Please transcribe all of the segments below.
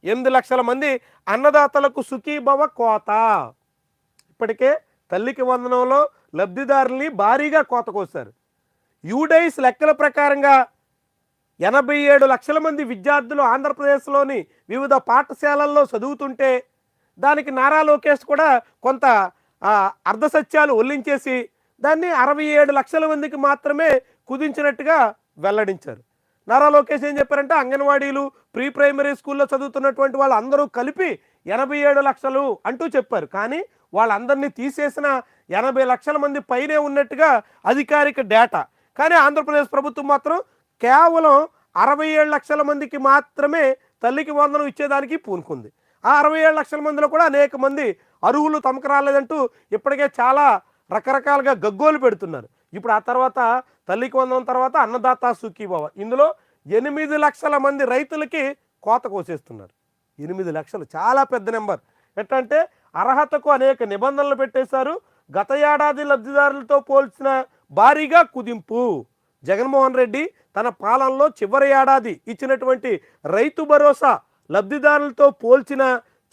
8 లక్షల మంది అన్నదాతలకు సుఖీభవ కోత. ఇప్పటికే తల్లికి వందనంలో లబ్ధిదారుల్ని భారీగా కోత కోశారు. యూడైస్ లెక్కల ప్రకారంగా 87 లక్షల మంది విద్యార్థులు ఆంధ్రప్రదేశ్లోని వివిధ పాఠశాలల్లో చదువుతుంటే దానికి నారా లోకేష్ కూడా కొంత అర్ధసత్యాలు ఒల్లించేసి దాన్ని 67 లక్షల మందికి మాత్రమే కుదించినట్టుగా వెల్లడించారు. నారా లోకేష్ ఏం చెప్పారంటే అంగన్వాడీలు, ప్రీ ప్రైమరీ స్కూల్లో చదువుతున్నటువంటి వాళ్ళందరూ కలిపి 87 లక్షలు అంటూ చెప్పారు. కానీ వాళ్ళందరినీ తీసేసిన 80 లక్షల మంది పైనే ఉన్నట్టుగా అధికారిక డేటా. కానీ ఆంధ్రప్రదేశ్ ప్రభుత్వం మాత్రం కేవలం 67 లక్షల మందికి మాత్రమే తల్లికి వందనం ఇచ్చేదానికి పూనుకుంది. ఆ 67 లక్షల మందిలో కూడా అనేక మంది అర్హులు తమకు రాలేదంటూ ఇప్పటికే చాలా రకరకాలుగా గగ్గోలు పెడుతున్నారు. ఇప్పుడు ఆ తర్వాత తల్లికి వందనం తర్వాత అన్నదాత సుఖీభవ, ఇందులో 8 లక్షల మంది రైతులకి కోత కోసేస్తున్నారు. 8 లక్షలు చాలా పెద్ద నెంబర్. ఎట్లంటే అర్హతకు అనేక నిబంధనలు పెట్టేశారు. గత ఏడాది లబ్ధిదారులతో పోల్చిన భారీగా కుదింపు. జగన్మోహన్ రెడ్డి తన పాలనలో చివరి ఏడాది ఇచ్చినటువంటి రైతు భరోసా లబ్ధిదారులతో పోల్చిన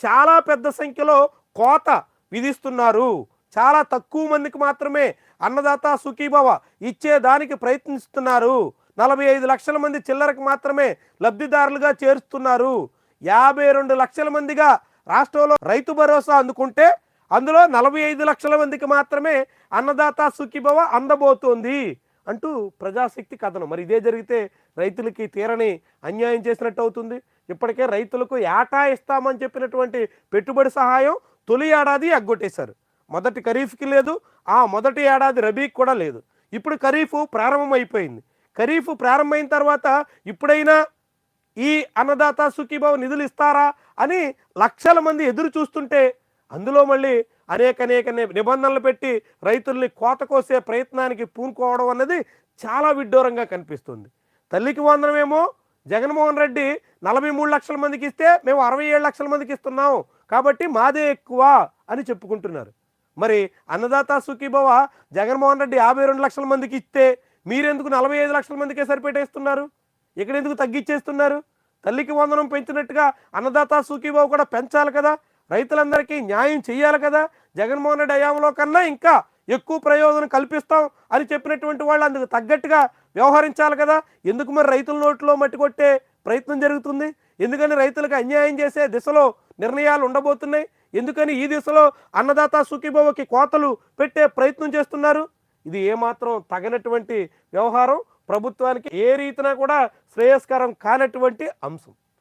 చాలా పెద్ద సంఖ్యలో కోత విధిస్తున్నారు. చాలా తక్కువ మందికి మాత్రమే అన్నదాత సుఖీభవ ఇచ్చేదానికి ప్రయత్నిస్తున్నారు. 45 లక్షల మంది చిల్లరకు మాత్రమే లబ్ధిదారులుగా చేరుస్తున్నారు. 52 లక్షల మందిగా రాష్ట్రంలో రైతు భరోసా అందుకుంటే అందులో 45 లక్షల మందికి మాత్రమే అన్నదాత సుఖీభవ అందబోతోంది అంటూ ప్రజాశక్తి కథనం. మరి ఇదే జరిగితే రైతులకి తీరని అన్యాయం చేసినట్టు అవుతుంది. ఇప్పటికే రైతులకు ఏటా ఇస్తామని చెప్పినటువంటి పెట్టుబడి సహాయం తొలి ఏడాది ఎగ్గొట్టేశారు. మొదటి ఖరీఫ్కి లేదు, ఆ మొదటి ఏడాది రబీకి కూడా లేదు. ఇప్పుడు ఖరీఫ్ ప్రారంభమైపోయింది. ఖరీఫ్ ప్రారంభమైన తర్వాత ఇప్పుడైనా ఈ అన్నదాత సుఖీభవ నిధులు ఇస్తారా అని లక్షల మంది ఎదురు చూస్తుంటే అందులో మళ్ళీ అనేక నిబంధనలు పెట్టి రైతుల్ని కోత కోసే ప్రయత్నానికి పూనుకోవడం అన్నది చాలా విడ్డూరంగా కనిపిస్తుంది. తల్లికి వందనమేమో జగన్మోహన్ రెడ్డి 43 లక్షల మందికి ఇస్తే మేము 67 లక్షల మందికి ఇస్తున్నాం కాబట్టి మాదే ఎక్కువ అని చెప్పుకుంటున్నారు. మరి అన్నదాత సుఖీభవ జగన్మోహన్ రెడ్డి 52 లక్షల మందికి ఇస్తే మీరెందుకు 45 లక్షల మందికే సరిపెట్టేస్తున్నారు? ఇక్కడ ఎందుకు తగ్గించేస్తున్నారు? తల్లికి వందనం పెంచినట్టుగా అన్నదాత సుఖీభవ కూడా పెంచాలి కదా, రైతులందరికీ న్యాయం చేయాలి కదా. జగన్మోహన్ రెడ్డి హయాంలో కన్నా ఇంకా ఎక్కువ ప్రయోజనం కల్పిస్తాం అని చెప్పినటువంటి వాళ్ళు అందుకు తగ్గట్టుగా వ్యవహరించాలి కదా. ఎందుకు మరి రైతుల నోట్లో మట్టి కొట్టే ప్రయత్నం జరుగుతుంది? ఎందుకని రైతులకు అన్యాయం చేసే దిశలో నిర్ణయాలు ఉండబోతున్నాయి? ఎందుకని ఈ దిశలో అన్నదాత సుఖీభవకి కోతలు పెట్టే ప్రయత్నం చేస్తున్నారు? ఇది ఏమాత్రం తగినటువంటి వ్యవహారం, ప్రభుత్వానికి ఏ రీతిన కూడా శ్రేయస్కరం కానటువంటి అంశం.